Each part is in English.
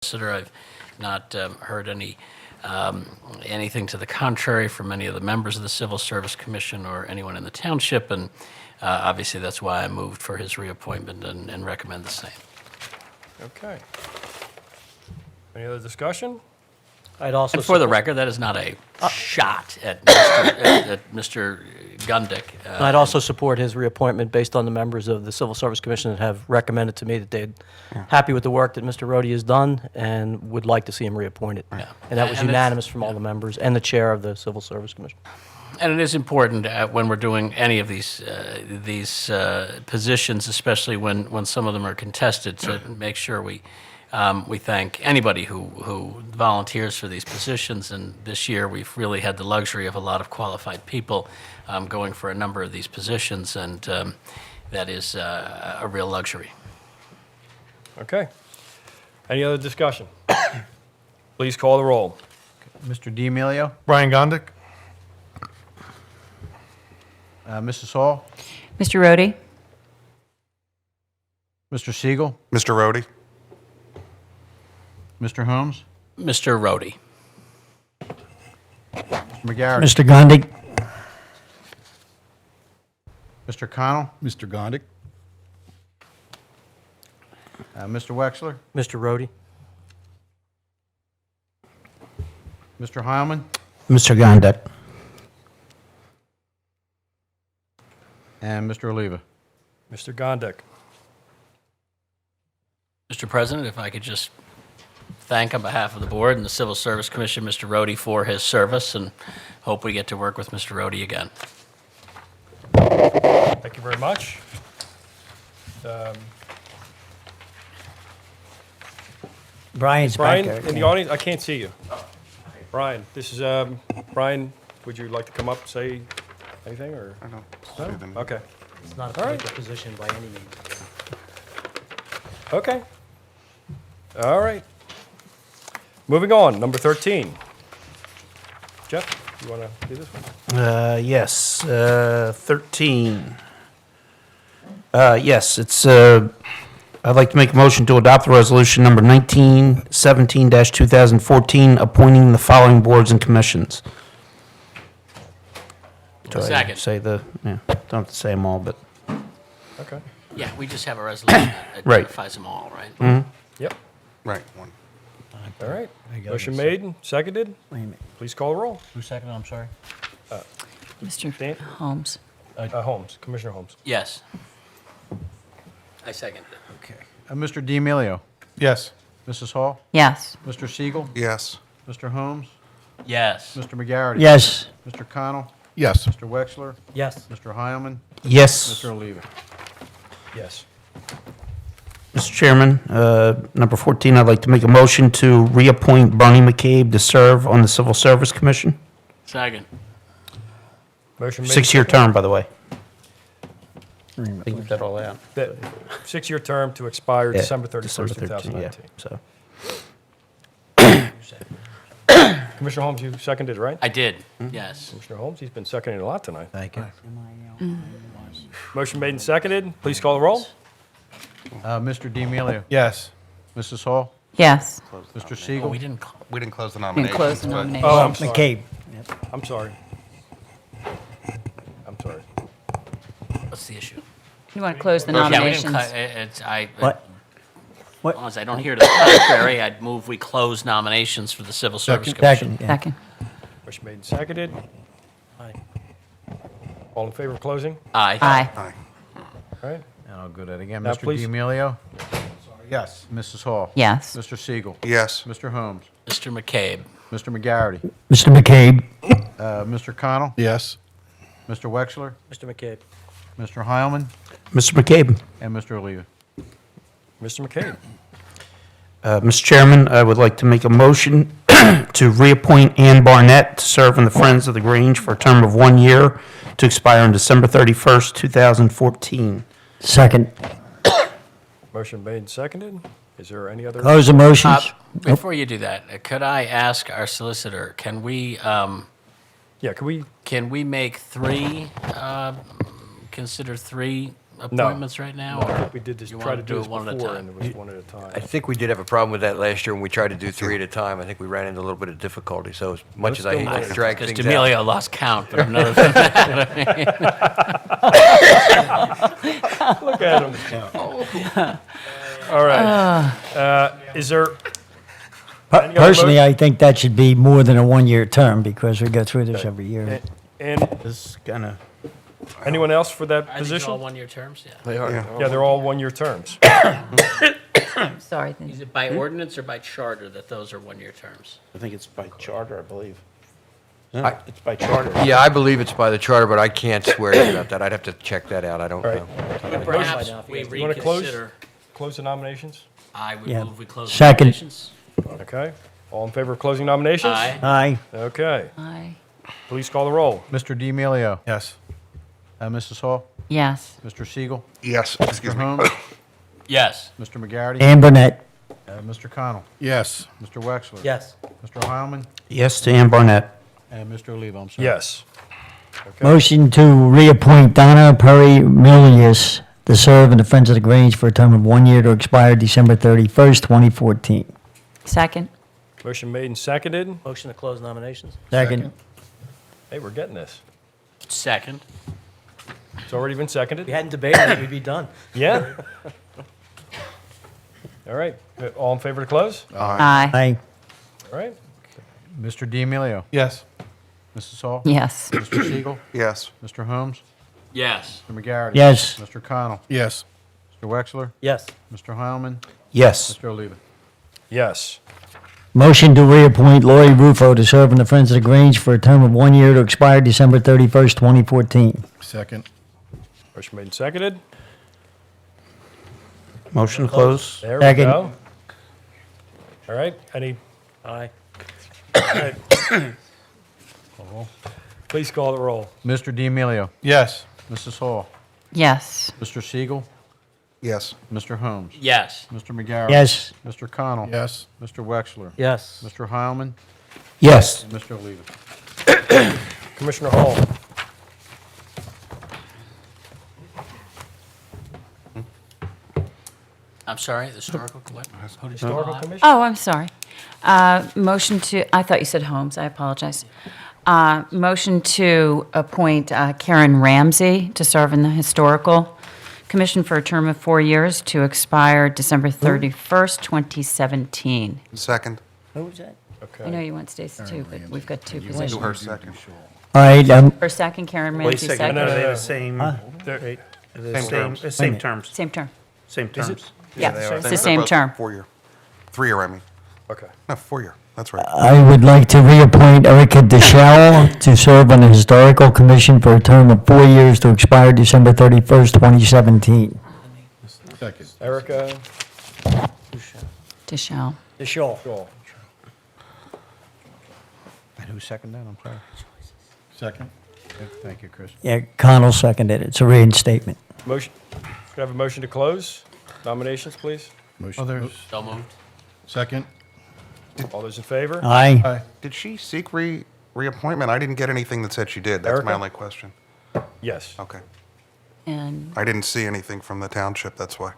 solicitor. I've not heard anything to the contrary from any of the members of the Civil Service Commission or anyone in the township, and obviously that's why I moved for his reappointment and recommend the same. Okay. Any other discussion? I'd also And for the support- record, that is not a shot at Mr. Gundick. I'd also support his reappointment based on the members of the Civil Service Commission that have recommended to me that they're happy with the work that Mr. Rhodey has done and would like to see him reappointed. Yeah. And that was And it's- unanimous from all the members and the chair of the Civil Service Commission. And it is important when we're doing any of these positions, especially when some of them are contested, to make sure we thank anybody who volunteers for these positions. And this year, we've really had the luxury of a lot of qualified people going for a number of these positions, and that is a real luxury. Okay. Any other discussion? Please call the roll. Mr. D'Amelio, Brian Gondik. Mrs. Hall, Mr. Rhodey? Mr. Siegel, Mr. Rhodey. Mr. Holmes, Mr. Rhodey. Mr. McGarrett, Mr. Gondik. Mr. Connell, Mr. Gondik. Mr. Wexler, Mr. Rhodey? Mr. Heilman, Mr. Gondik. and Mr. Oliva. Mr. Gondik. Mr. President, if I could just thank on behalf of the board and the Civil Service Commission, Mr. Rhodey, for his service, and hope we get to work with Mr. Rhodey again. Thank you very much. Brian's Brian, back there. in the audience, I can't see you. Brian, this is, Brian, would you like to come up and say anything, or? I don't No? see them. Okay. It's not All a right. political position by any means. Okay. All right. Moving on, number 13. Jeff, you want to do this one? Yes, 13. Yes, it's, I'd like to make a motion to adopt the resolution number 1917-2014, appointing the following boards and commissions. Do I Second. Say the, yeah, don't have to say them all, but, Okay. Yeah, we just have a resolution that Right. identifies them all, right? Yep. Right, one. All right. Motion made and seconded. wait a minute. Please call the roll. Who seconded, I'm sorry? Mr. Dan? Holmes? Holmes, Commissioner Holmes. Yes. I second it. Okay. Mr. D'Amelio, Yes. Mrs. Hall, Yes. Mr. Siegel, Yes. Mr. Holmes, Yes. Mr. McGarrett. Yes. Mr. Connell, Yes. Mr. Wexler, Yes. Mr. Heilman, Yes. Mr. Oliva. Yes. Mr. Chairman, number 14, I'd like to make a motion to reappoint Bernie McCabe to serve on the Civil Service Commission. Second. Motion made. Six-year term, by the way. I think you said all that. The 6-year term to expire Yeah, December 31st, December 13, yeah, 2019. so. Commissioner Holmes, you seconded, right? I did, yes. Commissioner Holmes, he's been seconding a lot tonight. Thank you. Motion made and seconded. Please call the roll. Mr. D'Amelio, Yes. Mrs. Hall, Yes. Mr. Oh, Siegel, we didn't, We didn't close the Didn't nominations. close the but- nomination. Oh, I'm sorry. McCabe. I'm sorry. I'm sorry. what's the issue? You want to close the Yeah, we didn't, nominations? What? as long as I don't hear to the contrary, I'd move we close nominations for the Civil Service Commission. Second. Motion made and seconded. Aye. All in favor of closing? Aye. Aye. Aye. All right. and I'll go that again. Now, Mr. please. D'Amelio, Yes. Mrs. Hall, Yes. Mr. Siegel, Yes. Mr. Holmes, Mr. McCabe. Mr. McGarrett, Mr. McCabe. Mr. Connell, Yes. Mr. Wexler, Mr. McCabe? Mr. Heilman, Mr. McCabe. and Mr. Oliva. Mr. McCabe. Mr. Chairman, I would like to make a motion to reappoint Ann Barnett to serve on the Friends of the Grange for a term of 1 year to expire on December 31st, 2014. Second. Motion made and seconded. Is there any other? Close the motions. Before you do that, could I ask our solicitor, can we Yeah, can we, make three, consider three appointments right now? I or think we did this, you try wanna to do this it one at a before, time? and it was one at a time. I think we did have a problem with that last year when we tried to do three at a time. I think we ran into a little bit of difficulty, so as much as I Let's hate go to drag Because things out. D'Amelio lost count, but another than that, Look at him. All right. Is there, Any other Personally, motion? I think that should be more than a one-year term because we go through this every year. and This is gonna, anyone else for that are these all position? one-year terms? Yeah. They are. Yeah, they're all one-year terms. Sorry. Is it by ordinance or by charter that those are one-year terms? I think it's by charter, I believe. I- It's by charter. Yeah, I believe it's by the charter, but I can't swear to you about that. I'd have to check that out. I don't All know. right. Perhaps we You want to close? reconsider. Close the nominations? I would Yeah. move we close the Second. nominations. Okay. All in favor of closing nominations? Aye. Aye. Okay. Aye. Please call the roll. Mr. D'Amelio. Yes. Mrs. Hall. Yes. Mr. Siegel. Yes, excuse Mr. me. Holmes. Yes. Mr. McGarity. Ann Burnett. Mr. Connell. Yes. Mr. Wexler. Yes. Mr. Heilman. Yes to Ann Barnett. And Mr. Oliva, I'm sorry. Yes. Motion to reappoint Donna Perry Milius to serve in the Friends of the Grange for a term of 1 year to expire December 31st, 2014. Second. Motion made and seconded. Motion to close nominations? Second. Hey, we're getting this. Second. It's already been If seconded? we hadn't debated it, we'd be done. Yeah? All right. All in favor to close? Aye. Aye. All right. Mr. D'Amelio. Yes. Mrs. Hall. Yes. Mr. Siegel. Yes. Mr. Holmes. Yes. Mr. McGarity. Yes. Mr. Connell. Yes. Mr. Wexler. Yes. Mr. Heilman. Yes. Mr. Oliva. Yes. Motion to reappoint Lori Rufo to serve in the Friends of the Grange for a term of 1 year to expire December 31st, 2014. Second. Motion made and seconded. Motion to close. There we Second. go. All right. Any, Aye. please call the roll. Mr. D'Amelio. Yes. Mrs. Hall. Yes. Mr. Siegel. Yes. Mr. Holmes. Yes. Mr. McGarity. Yes. Mr. Connell. Yes. Mr. Wexler. Yes. Mr. Heilman. Yes. And Mr. Oliva. Commissioner Hall. I'm sorry, the historical, what? Historical Commission? Oh, I'm sorry. Motion to, I thought you said Holmes. I apologize. Motion to appoint Karen Ramsey to serve in the Historical Commission for a term of 4 years to expire December 31st, 2017. Second. Who was that? I know you want Stacy too, but we've got two Do positions. her second. All right, For second, Karen Wait a Ramsey, second, No, are no, they no. the same, They're- the Same terms. same terms, Same term. same terms? Yeah, They are. it's They're the same both term. 4-year. 3-year, I mean. Okay. No, 4-year. That's right. I would like to reappoint Erica DeShell to serve on the Historical Commission for a term of 4 years to expire December 31st, 2017. Second. Erica Deschelles. The Shaw. Shaw. And who seconded that? I'm sorry. Second. Thank you, Chris. Yeah, Connell seconded it. It's a reinstatement. Motion, could I have a motion to close nominations, please? Motion. So moved. Second. All those in favor? Aye. Did she seek reappointment? I didn't get anything that said she did. That's my Erica? only question. Yes. Okay. And I didn't see anything from the township, that's why.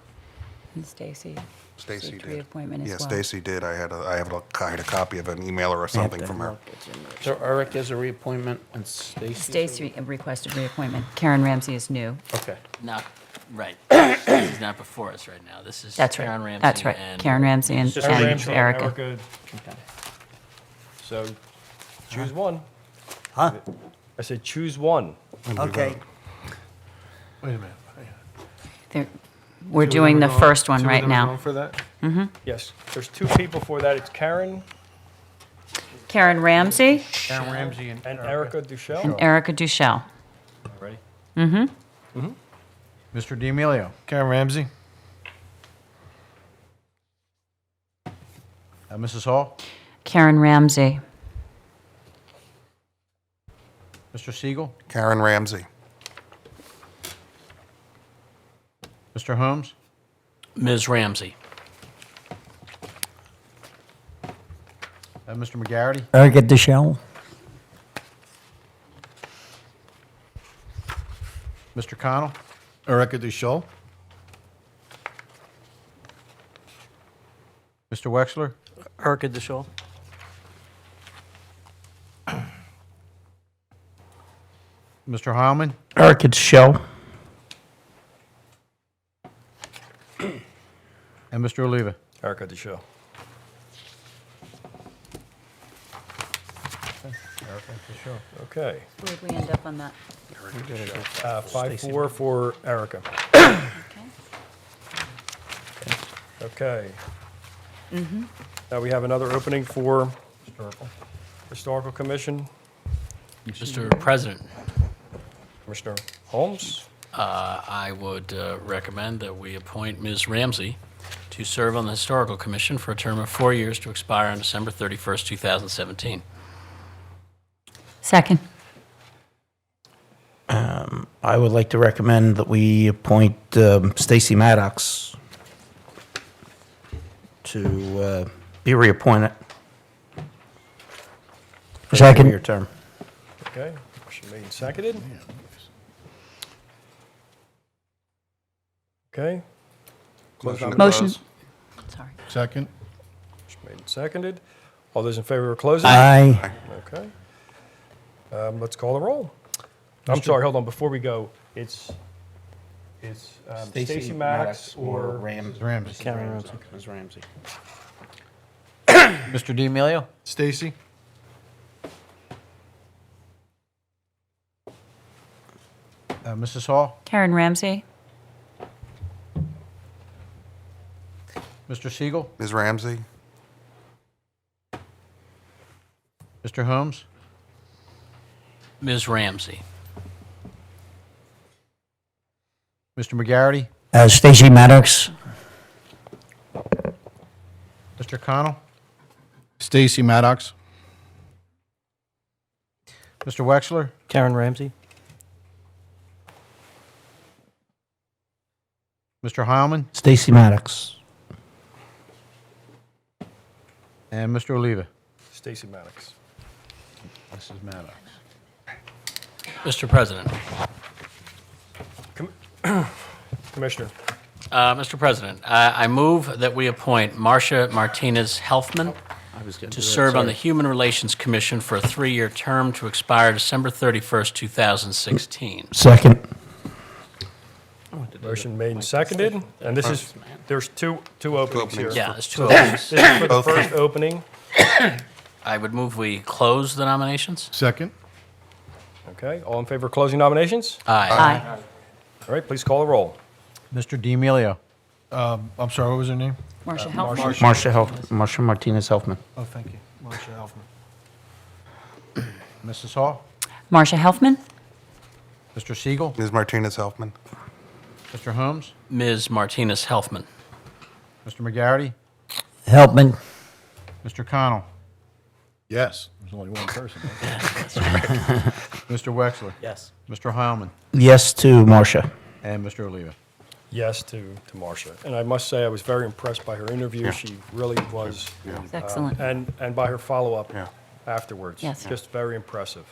Stacy. Stacy Seeked did. reappointment as Yeah, well. Stacy did. I had a copy of an email or something from her. So Eric is a reappointment and Stacy? Stacy requested reappointment. Karen Ramsey is new. Okay. Not, right. This is not before us right now. This is That's Karen right. Ramsey. That's right. and- Karen Ramsey and Just Karen and Ramsey and Erica. So, choose one. Huh? I said choose one. Okay. Wait a minute. They're- We're doing the first one right now. For that? Yes, there's two people for that. It's Karen Karen Ramsey Karen Ramsey and and Erica Duchelle. and Erica Duchelle. Ready? Mr. D'Amelio. Karen Ramsey? Mrs. Hall. Karen Ramsey. Mr. Siegel. Karen Ramsey. Mr. Holmes. Ms. Ramsey. Mr. McGarity. Erica DeShell. Mr. Connell. Erica DeSchul. Mr. Wexler? Erica DeShaw. Mr. Heilman? Erica DeShaw. And Mr. Oliva? Erica DeShaw. Okay. Where'd we end up on that? 5-4 for Erica. Okay. Now we have another opening for Historical Commission. Mr. President, Commissioner Holmes. I would recommend that we appoint Ms. Ramsey to serve on the Historical Commission for a term of 4 years to expire on December 31st, 2017. Second. I would like to recommend that we appoint Stacy Maddox to be reappointed. For a Second. 4-year term. Okay, motion made and seconded. Okay. Close Motion to Motion. close. Sorry. Second. Motion made and seconded. All those in favor of closing? Aye. Okay. Let's call the roll. I'm sorry, hold on, before we go, it's Stacy Maddox or Ramsey. Karen Ramsey. Ms. Ramsey. Mr. D'Amelio? Stacy. Mrs. Hall? Karen Ramsey. Mr. Siegel? Ms. Ramsey? Mr. Holmes? Ms. Ramsey. Mr. McGarity? Stacy Maddox. Mr. Connell? Stacy Maddox. Mr. Wexler? Karen Ramsey. Mr. Heilman? Stacy Maddox. And Mr. Oliva? Stacy Maddox. Mrs. Maddox. Mr. President. Commissioner. Mr. President, I move that we appoint Marcia Martinez Helfman to serve on the Human Relations Commission for a 3-year term to expire December 31st, 2016. Second. Motion made and seconded, and this is, there's two openings here. openings. Yeah, there's 2 openings. This is for the first opening. I would move we close the nominations. Second. Okay, all in favor of closing nominations? Aye. All right, please call the roll. Mr. D'Amelio? I'm sorry, what was her name? Marcia Helfman. Marcia Martinez Helfman. Oh, thank you. Marcia Elfman. Mrs. Hall? Marcia Helfman. Mr. Siegel? Ms. Martinez Helfman? Mr. Holmes? Ms. Martinez Helfman. Mr. McGarity? Helpman. Mr. Connell? Yes, there's only one person. Right? Mr. Wexler? Yes. Mr. Heilman? Yes to Marcia. And Mr. Oliva? Yes to Marcia. And I must say, I was very impressed by her interview. She really was. It's excellent. And by her follow-up Yeah. afterwards. Yes. Just very impressive.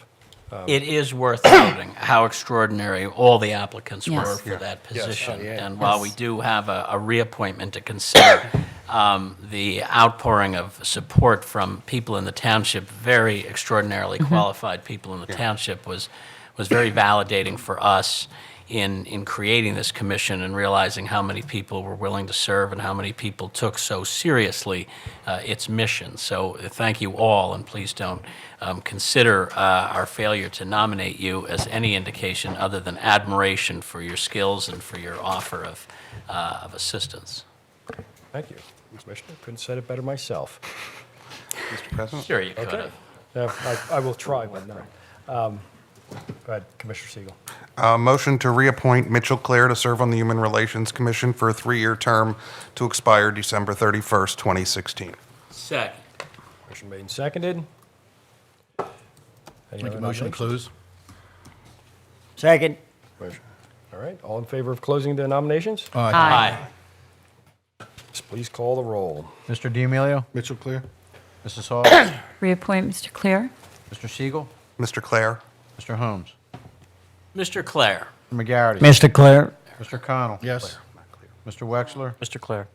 It is worth noting how extraordinary all the applicants were Yes. for that position. yeah. And while we do have a reappointment to consider, the outpouring of support from people in the township, very extraordinarily qualified people in the township, was very validating for us in creating this commission and realizing how many people were willing to serve and how many people took so seriously its mission. So thank you all, and please don't consider our failure to nominate you as any indication other than admiration for your skills and for your offer of assistance. Thank you, Commissioner. Couldn't have said it better myself. Mr. President? Sure, you could Okay. have. I will try, but no. Go ahead, Commissioner Siegel. Motion to reappoint Mitchell Clare to serve on the Human Relations Commission for a 3-year term to expire December 31st, 2016. Second. Motion made and seconded. Any Make other a motion to nominations? close. Second. Motion. All right, all in favor of closing the nominations? Aye. Please call the roll. Mr. D'Amelio? Mitchell Clear. Mrs. Hall? Reappoint Mr. Clear. Mr. Siegel? Mr. Clare? Mr. Holmes? Mr. Clare. Mr. McGarity? Mr. Claire. Mr. Connell. Yes. Mr. Wexler. Mr. Claire.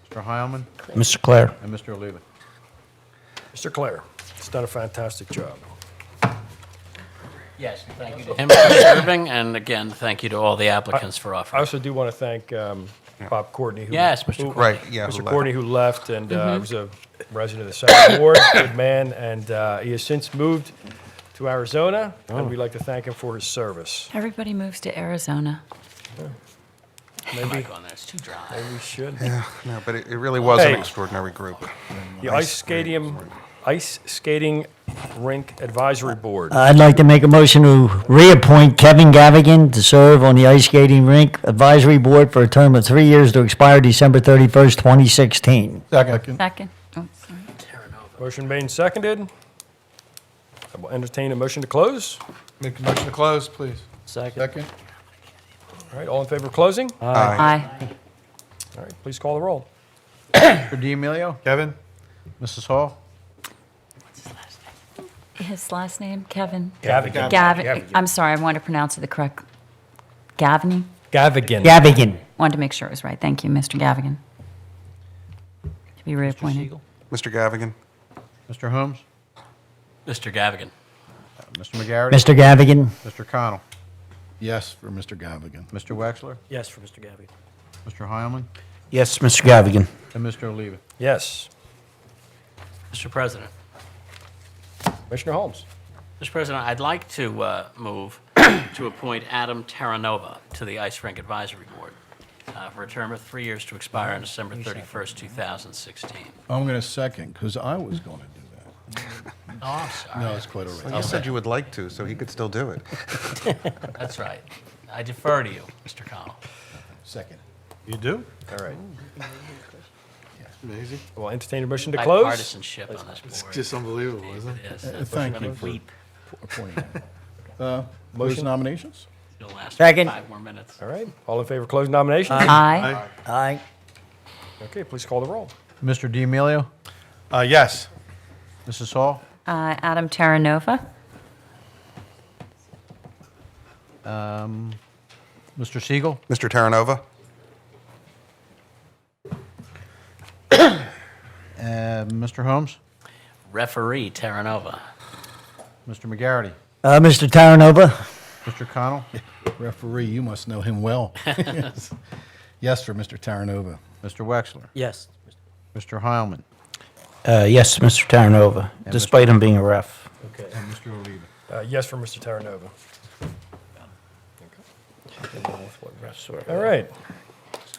Mr. Heilman. Mr. Claire. And Mr. Oliva. Mr. Claire, he's done a fantastic job. Yes, thank you to him for serving, and again, thank you to all the applicants for I offering. also do want to thank Bob Courtney. Yes, Mr. Courtney. Right, yeah. Mr. who left. Courtney, who left, and was a resident of the Second Ward, good man, and he has since moved to Arizona, and we'd like to thank him for his service. Everybody moves to Arizona. Maybe Go on there, it's too dry. we should. Yeah, no, but it really was an Hey. extraordinary group. The Ice Skating Rink Advisory Board. I'd like to make a motion to reappoint Kevin Gavigan to serve on the Ice Skating Rink Advisory Board for a term of 3 years to expire December 31st, 2016. Second. Second. Oh, sorry. Motion made and seconded. I will entertain a motion to close. Make a motion to close, please. Second. Second. All right, all in favor of closing? Aye. All right, please call the roll. Mr. D'Amelio. Kevin? Mrs. Hall. His last name, Kevin? Gavigan. Gavin. I'm sorry, I wanted to pronounce it the correct. Gavney? Gavigan. Gavigan. Wanted to make sure it was right. Thank you, Mr. Gavigan. To be reappointed. Mr. Gavigan? Mr. Holmes. Mr. Gavigan. Mr. McGarity. Mr. Gavigan. Mr. Connell. Yes, for Mr. Gavigan. Mr. Wexler. Yes, for Mr. Gavigan. Mr. Heilman. Yes, Mr. Gavigan. And Mr. Oliva. Yes. Mr. President. Commissioner Holmes. Mr. President, I'd like to move to appoint Adam Terranova to the Ice Rink Advisory Board for a term of 3 years to expire on December 31st, 2016. I'm going to second, because I was going to do that. Oh, I'm sorry. No, it's quite all right. You said you would like to, so he could still do it. That's right. I defer to you, Mr. Connell. Second. You do? All right. Amazing. I will entertain a motion to close. Bipartisanship on this board. Just unbelievable, isn't It is. Thank We're you gonna for weep. appointing him. Close nominations? It'll last Second. 5 more minutes. All right, all in favor of closing nominations? Aye. Aye. Okay, please call the roll. Mr. D'Amelio. Yes. Mrs. Hall. Adam Terranova. Mr. Siegel. Mr. Terranova? Mr. Holmes. Referee Terranova. Mr. McGarity. Mr. Taranova. Mr. Connell. Referee, you must know him well. Yes, for Mr. Taranova. Mr. Wexler. Yes. Mr. Heilman. Yes, Mr. Terranova, And despite him being a ref. Okay. And Mr. Oliva. Yes for Mr. Terranova. All right.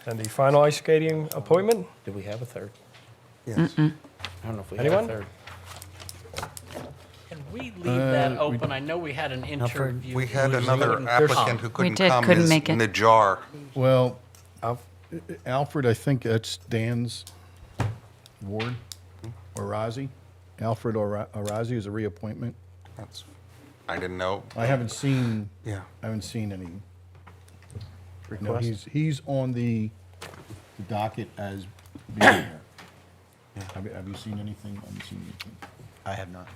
And the final ice skating appointment? Did we have a third? Yes. I don't know if we Anyone? had a third. Can we leave that open? I know we had an interview. We had who another couldn't applicant come. who couldn't did, come, couldn't is make it. Najjar. Well, Alfred, I think that's Dan's ward, Orazi. Alfred Orazi is a reappointment. That's, I didn't know. I haven't seen Yeah. any. No, he's on the docket as being there. Have you seen anything? I haven't seen anything. I have not.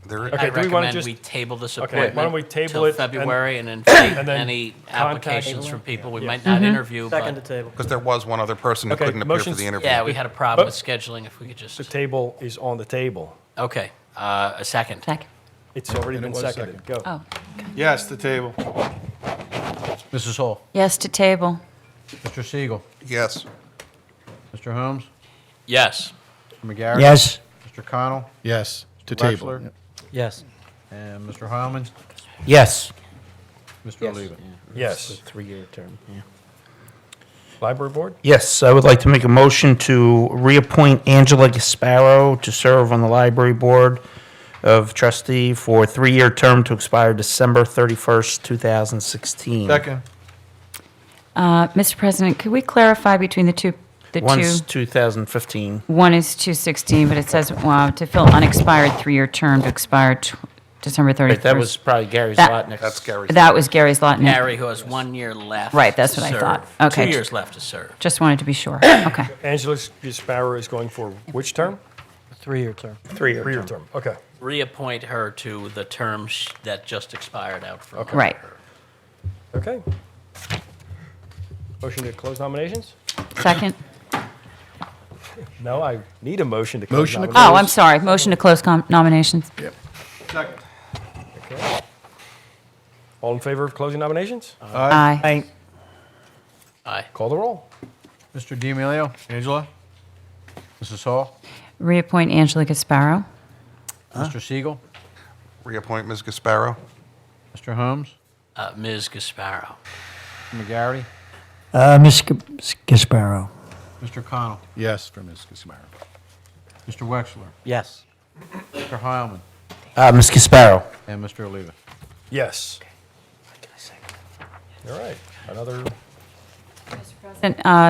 There, Okay, I do we wanna recommend just- we table this Okay, appointment. why don't we table till it and- February and then and then any contact- applications from people we Yeah. might not interview, Second to but, table. because there was one other person who Okay, couldn't appear for motion's- the interview. yeah, we had a problem But- with scheduling, if we could just, The table is on the table. okay, a second. Second. It's already And it been was seconded. Go. Oh, Yes, the table. Mrs. Hall. yes to table. Mr. Siegel. Yes. Mr. Holmes. Yes. Mr. McGarity. Yes. Mr. Connell. Yes, to Wexler. table. Yes. And Mr. Heilman. Yes. Mr. Oliva. Yes. Three-year term, yeah. Library Board? Yes, I would like to make a motion to reappoint Angela Gasparo to serve on the Library Board of Trustee for a 3-year term to expire December 31st, 2016. Second. Mr. President, could we clarify between the two? One's 2015. One is 216, but it says to fill unexpired 3-year term to expire December 31st. Right, that was probably Gary's That- lot next. That's Gary. That was Gary's lot. Gary, who has 1 year left. Right, that's to what I serve. thought. Okay. 2 years left to serve. Just wanted to be sure. Okay. Angela Sparrow is going for which term? Three-year term. 3-year term. Okay. Reappoint her to the term that just expired out from. Right. Okay. Motion to close nominations? Second. No, I need a motion to close Motion to nominations. Oh, I'm sorry. Motion to close nominations. Second. All in favor of closing nominations? Aye. Aye. Call the roll. Mr. D'Amelio. Angela. Mrs. Hall. Reappoint Angela Gasparo. Mr. Siegel. Reappoint Ms. Gasparo. Mr. Holmes. Ms. Gasparo. Mr. McGarity. Ms. Gasparo. Mr. Connell. Yes, for Ms. Gasparo. Mr. Wexler. Yes. Mr. Heilman. Ms. Gasparo. And Mr. Oliva. Yes. All right, another,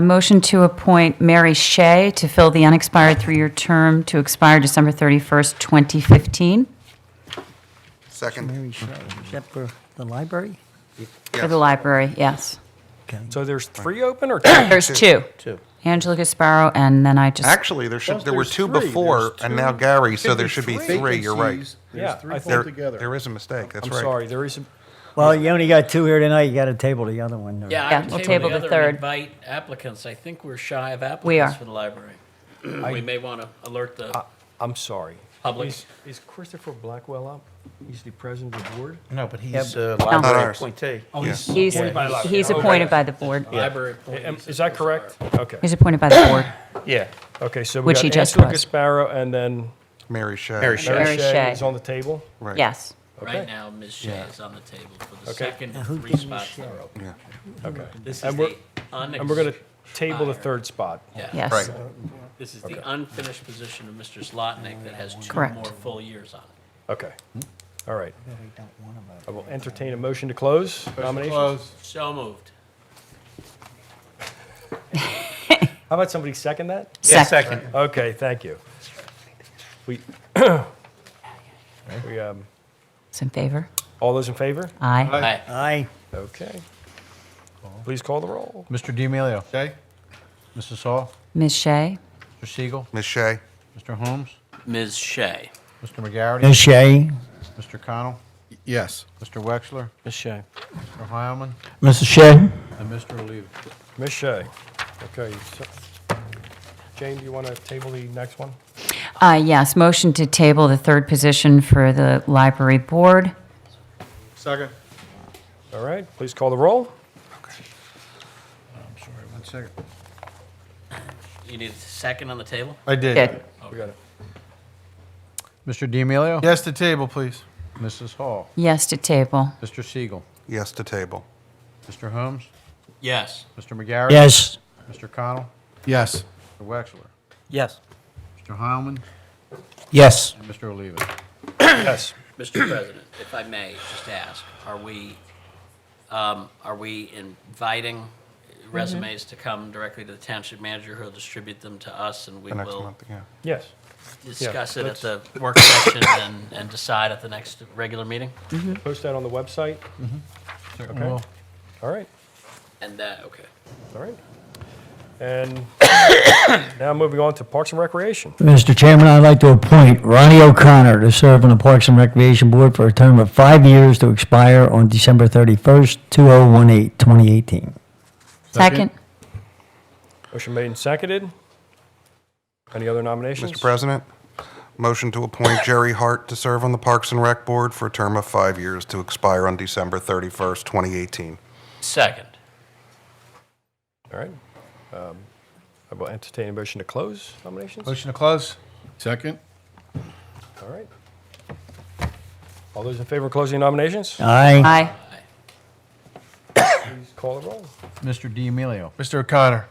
Motion to appoint Mary Shea to fill the unexpired 3-year term to expire December 31st, 2015, Second. Mary Shea, is that for the library? for the library, yes. so there's 3 open or 2? There's two. Two. Angela Gasparo, and then I just, Actually, there were There's 2 three. before, There's and two- now Gary, so Could there be should be 3, you're right. vacancies. Yeah, There's 3 I There altogether. there is a mistake, that's I'm right. sorry, there is, Well, you only got 2 here tonight, you gotta table the other one. or- Yeah, Yeah, I would we'll table table the the other and third. invite applicants. I think we're shy of applicants We are. for the library. We may want to alert the I'm sorry. public. Is Christopher Blackwell up? He's the president of the board? No, but he's Yep. a library ours. appointee. he's appointed by the board. Library appointees. Is that correct? Okay, He's appointed by the board. Yeah. okay, so we Which got he just Angela was. Gasparo and then Mary Shea. Mary Shea. Mary Mary Shea Shea. is on the table? Right. Yes. Okay. Right now, Ms. Shea is on the table for the Okay. second Now, of who 3 did Ms. spots Shea? that are open. Yeah. Okay. This is And we're, the and we're going to table the unexpired- 3rd spot. Yeah. Yes. Right. This is the unfinished position of Mr. Zlotnick that has 2 Correct. more full years on it. Okay, all right. I will entertain a motion to close nominations. Close. So moved. How about somebody second that? Yeah, second. Okay, thank you. We, Is in favor? all those in favor? Aye. Aye. Aye. Okay. Please call the roll. Mr. D'Amelio. Okay? Mrs. Hall. Ms. Shea? Mr. Siegel. Ms. Shea. Mr. Holmes. Ms. Shea. Mr. McGarity. Ms. Shea. Mr. Connell. Yes. Mr. Wexler. Ms. Shea. Mr. Heilman. Mrs. Shea. And Mr. Oliva. Ms. Shea. Okay. Jane, do you want to table the next one? Yes, motion to table the 3rd position for the library board. Second. All right, please call the roll. I'm sorry, 1 second. You need a second on the table? I did. Good. We got it. Mr. D'Amelio. Yes, to table, please. Mrs. Hall. Yes to table. Mr. Siegel. Yes to table. Mr. Holmes. Yes. Mr. McGarity. Yes. Mr. Connell. Yes. Mr. Wexler. Yes. Mr. Heilman. Yes. And Mr. Oliva. Yes. Mr. President, if I may just ask, are we inviting resumes to come directly to the township manager, who'll distribute them to us, and we The next will month, yeah. Yes. discuss it at let's- the work session and decide at the next regular meeting? Post that on the website. Okay. All right, And that, okay. all right. And now moving on to Parks and Recreation. Mr. Chairman, I'd like to appoint Ronnie O'Connor to serve on the Parks and Recreation Board for a term of 5 years to expire on December 31st, 2018. Second? Motion made and seconded. Any other nominations? Mr. President, motion to appoint Jerry Hart to serve on the Parks and Rec Board for a term of 5 years to expire on December 31st, 2018. Second. All right. I will entertain a motion to close nominations. Motion to close. Second? All right. All those in favor of closing nominations, Aye. Aye. please call the roll. Mr. D'Amelio. Mr. O'Connor?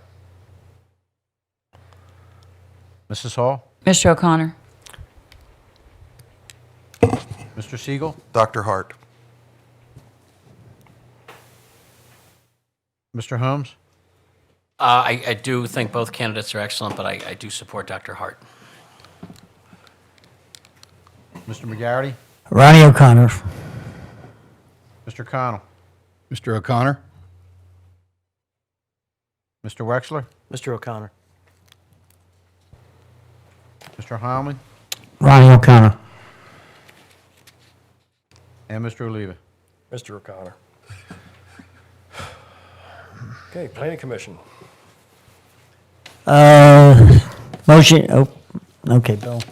Mrs. Hall. Mr. O'Connor? Mr. Siegel. Dr. Hart. Mr. Holmes. I do think both candidates are excellent, but I do support Dr. Hart. Mr. McGarity. Ronnie O'Connor. Mr. Connell. Mr. O'Connor? Mr. Wexler. Mr. O'Connor. Mr. Heilman. Ronnie O'Connor. And Mr. Oliva. Mr. O'Connor. Okay, Planning Commission. Motion, oh, okay, Bill.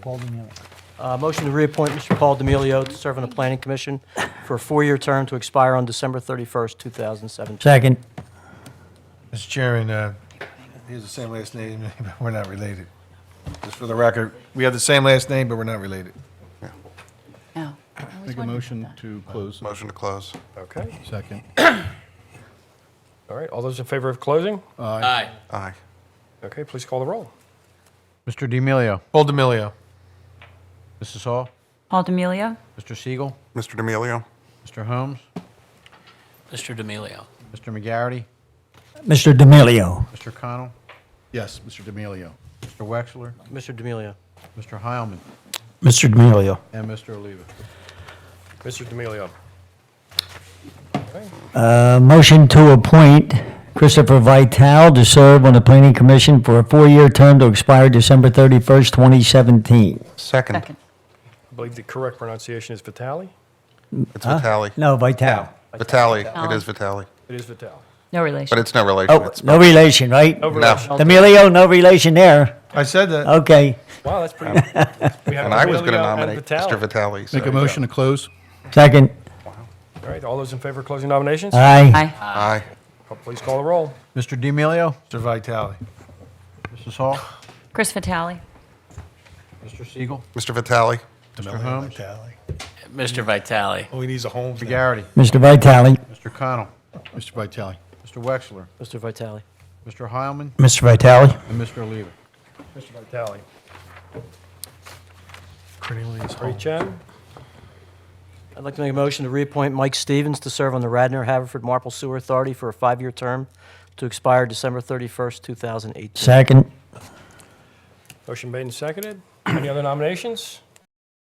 Paul D'Amelio. Motion to reappoint Mr. Paul D'Amelio to serve on the Planning Commission for a 4-year term to expire on December 31st, 2017. Second. Mr. Chairman, he has the same last name, but we're not related. Just for the record, we have the same last name, but we're not related. No. Make a motion to close. Motion to close. Okay. Second. All right, all those in favor of closing? Aye. Aye. Okay, please call the roll. Mr. D'Amelio. Paul D'Amelio. Mrs. Hall. Paul D'Amelio? Mr. Siegel. Mr. D'Amelio. Mr. Holmes. Mr. D'Amelio. Mr. McGarity. Mr. D'Amelio. Mr. Connell. Yes, Mr. D'Amelio. Mr. Wexler. Mr. D'Amelio. Mr. Heilman. Mr. D'Amelio. And Mr. Oliva. Mr. D'Amelio. Motion to appoint Christopher Vital to serve on the Planning Commission for a 4-year term to expire December 31st, 2017. Second. Second. I believe the correct pronunciation is Vitale. It's Vitale. No, Vital. Vitale. It is Vitale. It is Vitale. No relation. But it's no relation. Oh, It's no relation, right? No relation. D'Amelio, no relation there. I said that. Okay. Wow, that's pretty. We have And I was going to D'Amelio and nominate Vitale. Mr. Vitale. so- Make a motion to close. Second. All right, all those in favor of closing nominations? Aye. Aye. Aye. Please call the roll. Mr. D'Amelio. Mr. Vitale. Mrs. Hall. Chris Vitale? Mr. Siegel. Mr. Vitale. Mr. Holmes. Mr. Vitale. Oh, he needs a home. McGarity. Mr. Vitale. Mr. Connell. Mr. Vitale. Mr. Wexler. Mr. Vitale. Mr. Heilman. Mr. Vitale. And Mr. Oliva. Mr. Vitale. Ray Chen. I'd like to make a motion to reappoint Mike Stevens to serve on the Radnor Haverford Marple Sewer Authority for a 5-year term to expire December 31st, 2018. Second. Motion made and seconded. Any other nominations?